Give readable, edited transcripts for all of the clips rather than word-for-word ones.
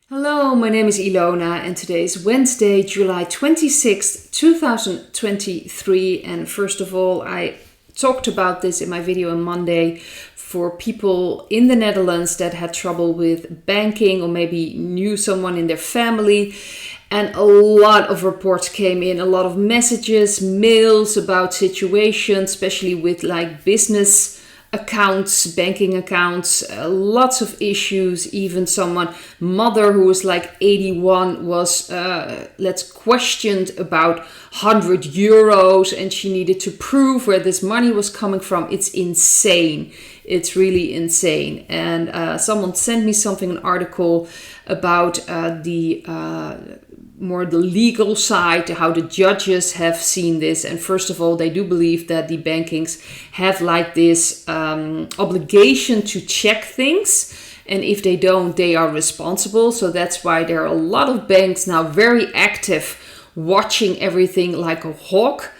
Hello, my name is Ilona and today is Wednesday, July 26th, 2023. And first of all, I talked about this in my video on Monday for people in the Netherlands that had trouble with banking or maybe knew someone in their family. And a lot of reports came in, a lot of messages, mails about situations, especially with like business accounts, banking accounts, lots of issues. Even someone, mother who was like 81 was questioned about 100 euros and she needed to prove where this money was coming from. It's insane. It's really insane. And someone sent me an article about the legal side, how the judges have seen this. And first of all, they do believe that the bankings have like this obligation to check things. And if they don't, they are responsible. So that's why there are a lot of banks now very active, watching everything like a hawk.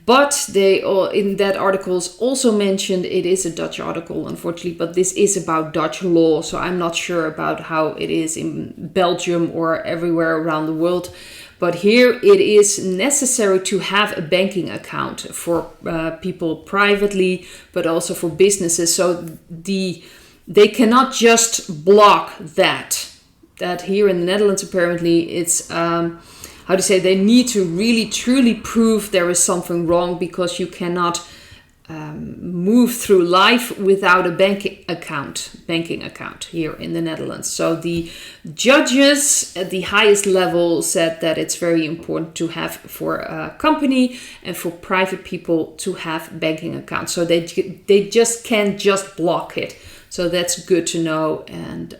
But they in that article is also mentioned, it is a Dutch article, unfortunately, but this is about Dutch law. So I'm not sure about how it is in Belgium or everywhere around the world. But here it is necessary to have a banking account for people privately, but also for businesses. So they cannot just block that. That here in the Netherlands, apparently, it's... they need to really truly prove there is something wrong, because you cannot move through life without a banking account here in the Netherlands. So the judges at the highest level said that it's very important to have for a company and for private people to have banking accounts. So they just can't just block it. So that's good to know, and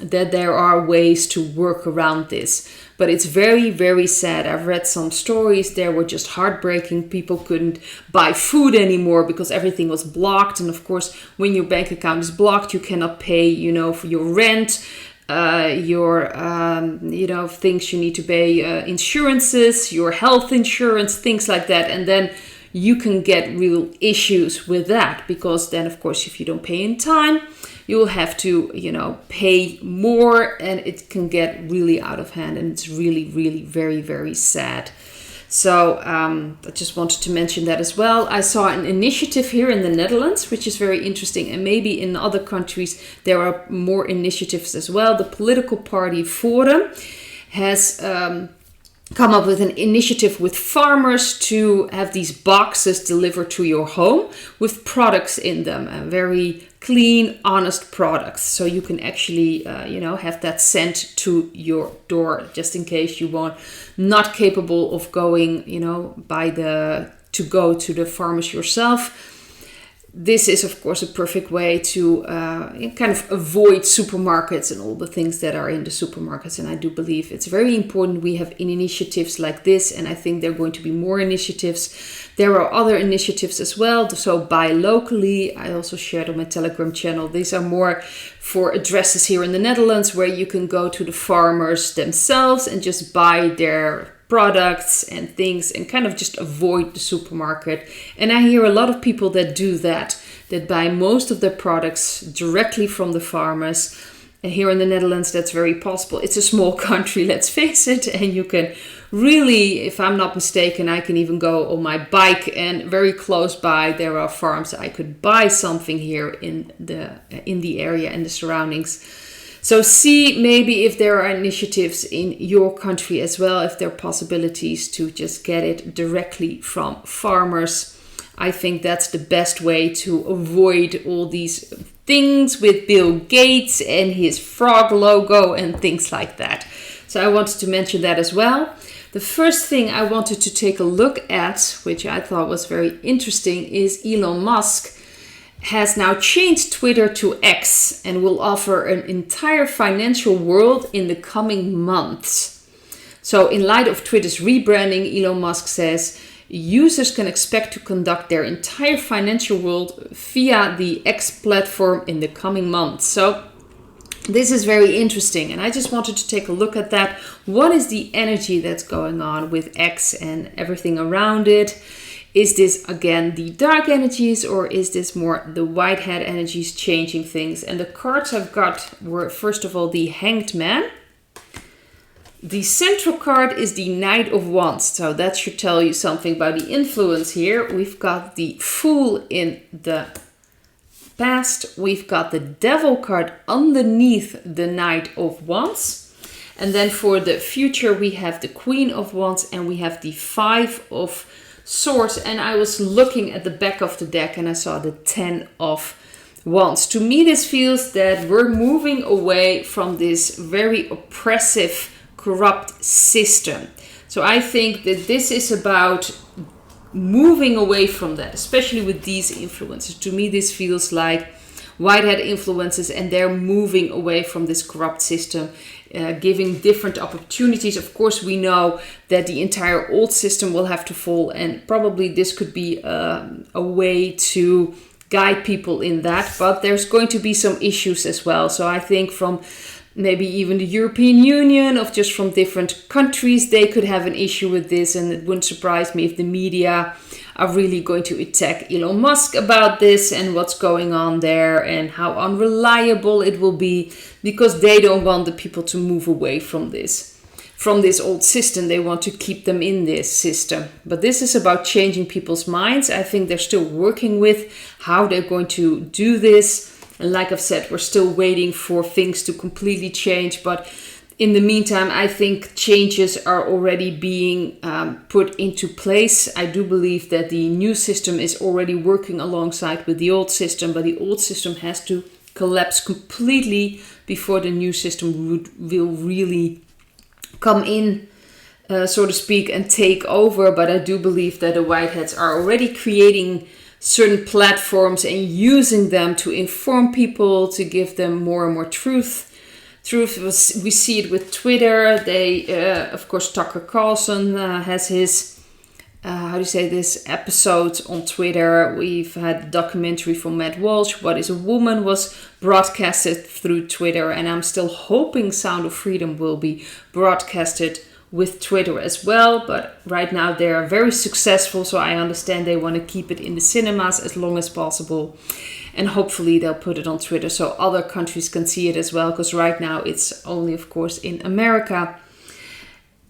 that there are ways to work around this. But it's very, very sad. I've read some stories there were just heartbreaking. People couldn't buy food anymore because everything was blocked. And of course, when your bank account is blocked, you cannot pay, for your rent, your things you need to pay, insurances, your health insurance, things like that. And then you can get real issues with that, because then, of course, if you don't pay in time, you will have to, pay more, and it can get really out of hand, and it's really, really very, very sad. So I just wanted to mention that as well. I saw an initiative here in the Netherlands, which is very interesting, and maybe in other countries there are more initiatives as well. The political party Forum has come up with an initiative with farmers to have these boxes delivered to your home with products in them, very clean, honest products. So you can actually, have that sent to your door, just in case you are not capable of going, to go to the farmers yourself. This is, of course, a perfect way to kind of avoid supermarkets and all the things that are in the supermarkets. And I do believe it's very important we have initiatives like this. And I think there are going to be more initiatives. There are other initiatives as well. So buy locally. I also shared on my Telegram channel. These are more for addresses here in the Netherlands where you can go to the farmers themselves and just buy their products and things and kind of just avoid the supermarket. And I hear a lot of people that do that buy most of their products directly from the farmers. And here in the Netherlands, that's very possible. It's a small country, let's face it. And you can really, if I'm not mistaken, I can even go on my bike, and very close by there are farms. I could buy something here in the area and the surroundings. So see maybe if there are initiatives in your country as well, if there are possibilities to just get it directly from farmers. I think that's the best way to avoid all these things with Bill Gates and his frog logo and things like that. So I wanted to mention that as well. The first thing I wanted to take a look at, which I thought was very interesting, is Elon Musk has now changed Twitter to X and will offer an entire financial world in the coming months. So in light of Twitter's rebranding, Elon Musk says users can expect to conduct their entire financial world via the X platform in the coming months. So this is very interesting, and I just wanted to take a look at that. What is the energy that's going on with X and everything around it? Is this, again, the dark energies, or is this more the white hat energies changing things? And the cards I've got were, first of all, the Hanged Man. The central card is the Knight of Wands. So that should tell you something about the influence here. We've got the Fool in the past. We've got the Devil card underneath the Knight of Wands. And then for the future, we have the Queen of Wands and we have the Five of Swords. And I was looking at the back of the deck and I saw the 10 of Wands. To me, this feels that we're moving away from this very oppressive, corrupt system. So I think that this is about moving away from that, especially with these influences. To me, this feels like white-hat influences, and they're moving away from this corrupt system, giving different opportunities. Of course, we know that the entire old system will have to fall, and probably this could be a way to guide people in that, but there's going to be some issues as well. So I think from maybe even the European Union, of just from different countries, they could have an issue with this, and it wouldn't surprise me if the media are really going to attack Elon Musk about this and what's going on there and how unreliable it will be, because they don't want the people to move away from this old system. They want to keep them in this system. But this is about changing people's minds. I think they're still working with how they're going to do this. And like I've said, we're still waiting for things to completely change. But in the meantime, I think changes are already being put into place. I do believe that the new system is already working alongside with the old system, but the old system has to collapse completely before the new system will really come in, so to speak, and take over. But I do believe that the white hats are already creating certain platforms and using them to inform people, to give them more and more truth. We see it with Twitter. They, of course, Tucker Carlson has his, episodes on Twitter. We've had a documentary from Matt Walsh, What is a Woman, was broadcasted through Twitter. And I'm still hoping Sound of Freedom will be broadcasted with Twitter as well. But right now they are very successful. So I understand they want to keep it in the cinemas as long as possible. And hopefully they'll put it on Twitter so other countries can see it as well. Because right now it's only, of course, in America.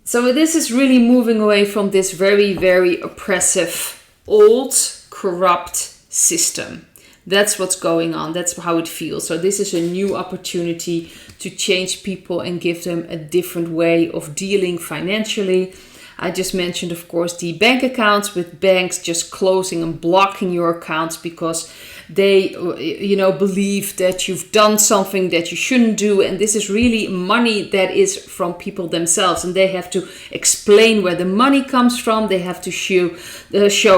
So this is really moving away from this very, very oppressive, old, corrupt system. That's what's going on. That's how it feels. So this is a new opportunity to change people and give them a different way of dealing financially. I just mentioned, of course, the bank accounts, with banks just closing and blocking your accounts because they, believe that you've done something that you shouldn't do. And this is really money that is from people themselves. And they have to explain where the money comes from. They have to show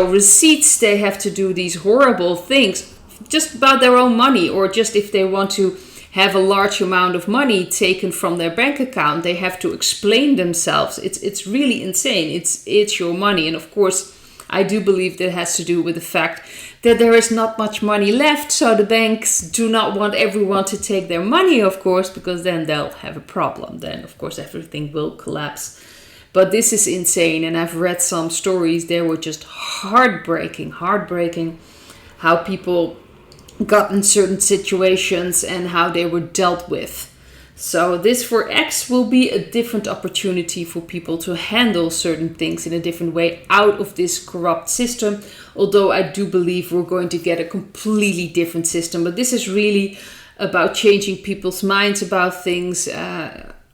receipts. They have to do these horrible things just about their own money, or just if they want to have a large amount of money taken from their bank account, they have to explain themselves. It's really insane. It's your money. And of course, I do believe that has to do with the fact that there is not much money left. So the banks do not want everyone to take their money, of course, because then they'll have a problem. Then, of course, everything will collapse. But this is insane. And I've read some stories. They were just heartbreaking, how people got in certain situations and how they were dealt with. So this for X will be a different opportunity for people to handle certain things in a different way out of this corrupt system. Although I do believe we're going to get a completely different system. But this is really about changing people's minds about things,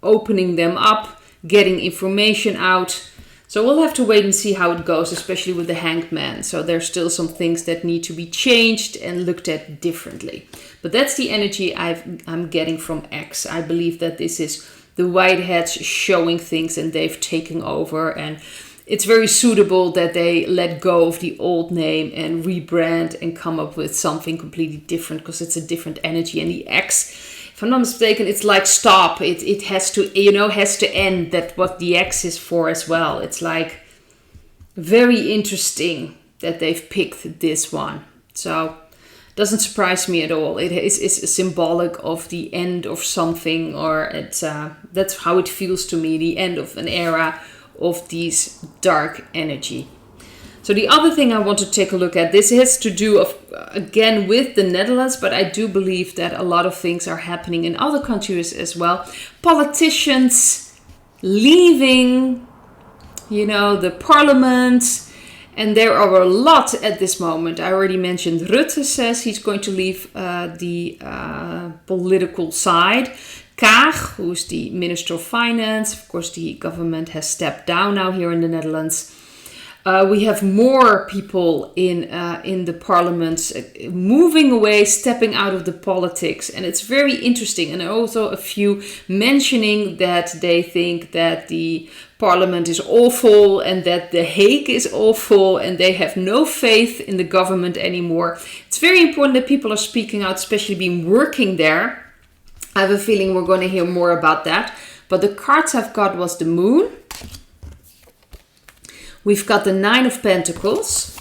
opening them up, getting information out. So we'll have to wait and see how it goes, especially with the Hanged Man. So there's still some things that need to be changed and looked at differently. But that's the energy I'm getting from X. I believe that this is the white hats showing things and they've taken over. And it's very suitable that they let go of the old name and rebrand and come up with something completely different, because it's a different energy. And the X, if I'm not mistaken, it's like stop. It has to, has to end. That's what the X is for as well. It's like very interesting that they've picked this one. So it doesn't surprise me at all. It's symbolic of the end of something, or that's how it feels to me, the end of an era of these dark energy. So the other thing I want to take a look at, this has to do again with the Netherlands, but I do believe that a lot of things are happening in other countries as well. Politicians leaving, the parliament. And there are a lot at this moment. I already mentioned Rutte says he's going to leave the political side. Kaag, who's the Minister of Finance, of course the government has stepped down now here in the Netherlands. We have more people in the parliament moving away, stepping out of the politics. And it's very interesting. And also a few mentioning that they think that the parliament is awful and that The Hague is awful and they have no faith in the government anymore. It's very important that people are speaking out, especially being working there. I have a feeling we're going to hear more about that. But the cards I've got was the moon. We've got the Nine of Pentacles.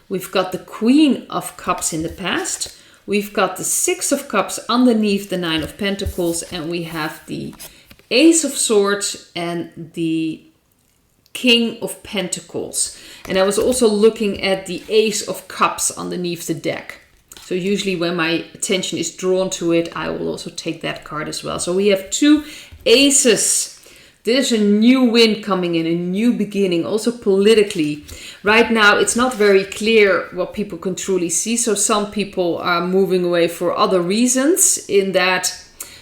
We've got the Queen of Cups in the past. We've got the Six of Cups underneath the Nine of Pentacles. And we have the Ace of Swords and the King of Pentacles. And I was also looking at the Ace of Cups underneath the deck. So usually when my attention is drawn to it, I will also take that card as well. So we have two aces. There's a new wind coming in, a new beginning, also politically. Right now, it's not very clear what people can truly see. So some people are moving away for other reasons, in that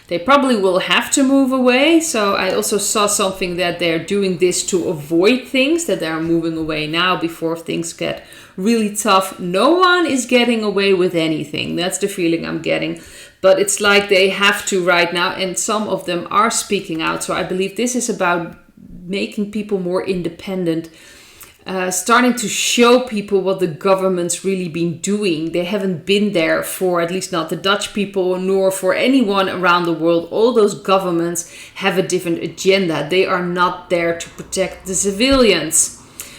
they probably will have to move away. So I also saw something that they're doing this to avoid things, that they're moving away now before things get really tough. No one is getting away with anything. That's the feeling I'm getting. But it's like they have to right now, and some of them are speaking out. So I believe this is about making people more independent, starting to show people what the government's really been doing. They haven't been there for, at least not the Dutch people, nor for anyone around the world. All those governments have a different agenda. They are not there to protect the civilians.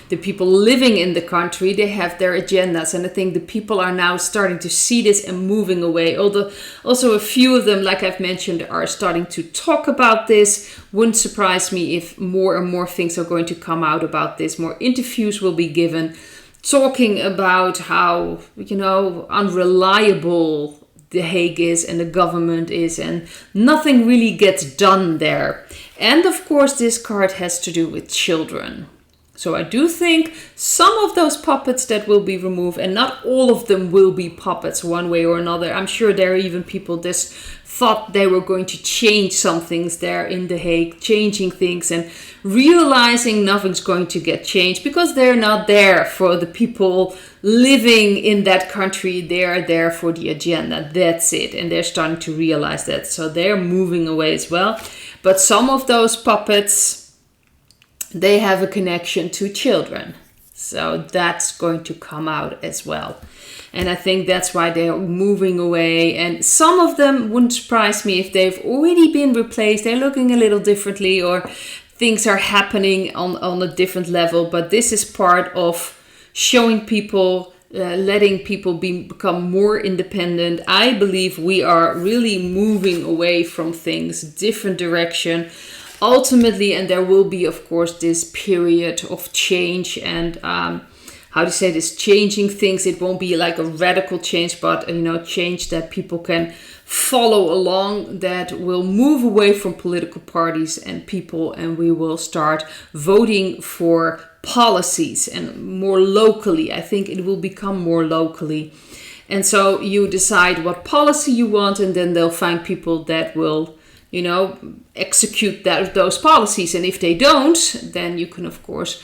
The people living in the country, they have their agendas. And I think the people are now starting to see this and moving away. Although also a few of them, like I've mentioned, are starting to talk about this. Wouldn't surprise me if more and more things are going to come out about this. More interviews will be given, talking about how, unreliable The Hague is and the government is, and nothing really gets done there. And of course, this card has to do with children. So I do think some of those puppets that will be removed, and not all of them will be puppets one way or another. I'm sure there are even people just thought they were going to change some things there in The Hague, changing things and realizing nothing's going to get changed because they're not there for the people living in that country. They're there for the agenda. That's it. And they're starting to realize that. So they're moving away as well. But some of those puppets, they have a connection to children. So that's going to come out as well. And I think that's why they're moving away. And some of them wouldn't surprise me if they've already been replaced. They're looking a little differently, or things are happening on a different level. But this is part of showing people, letting people become more independent. I believe we are really moving away from things, different direction. Ultimately, and there will be, of course, this period of change and this changing things. It won't be like a radical change, but change that people can follow along, that will move away from political parties and people, and we will start voting for policies and more locally. I think it will become more locally. And so you decide what policy you want, and then they'll find people that will execute those policies. And if they don't, then you can, of course,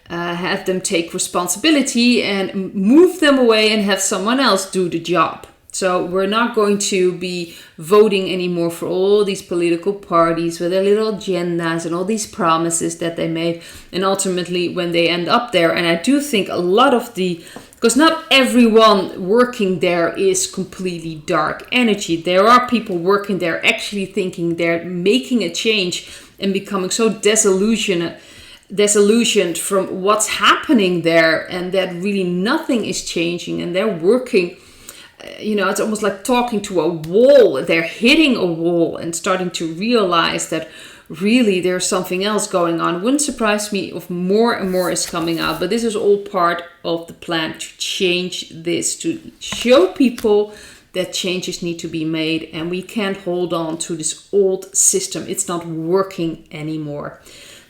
have them take responsibility and move them away and have someone else do the job. So we're not going to be voting anymore for all these political parties with their little agendas and all these promises that they made. And ultimately, when they end up there, and I do think a lot of because not everyone working there is completely dark energy. There are people working there actually thinking they're making a change and becoming so disillusioned from what's happening there, and that really nothing is changing, and they're working. It's almost like talking to a wall. They're hitting a wall and starting to realize that really there's something else going on. Wouldn't surprise me if more and more is coming out. But this is all part of the plan to change this, to show people that changes need to be made, and we can't hold on to this old system. It's not working anymore.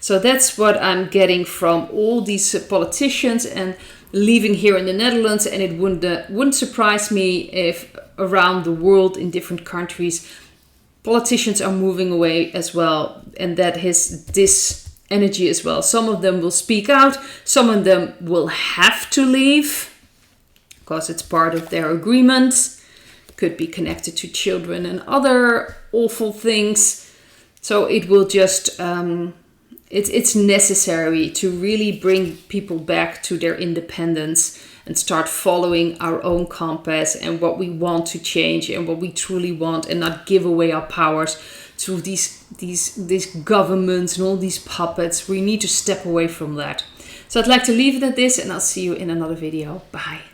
So that's what I'm getting from all these politicians and living here in the Netherlands, and it wouldn't surprise me if around the world in different countries politicians are moving away as well, and that has this energy as well. Some of them will speak out, some of them will have to leave because it's part of their agreement. Could be connected to children and other awful things. So it will just it's necessary to really bring people back to their independence and start following our own compass and what we want to change and what we truly want, and not give away our powers to these governments and all these puppets. We need to step away from that. So I'd like to leave it at this, and I'll see you in another video. Bye.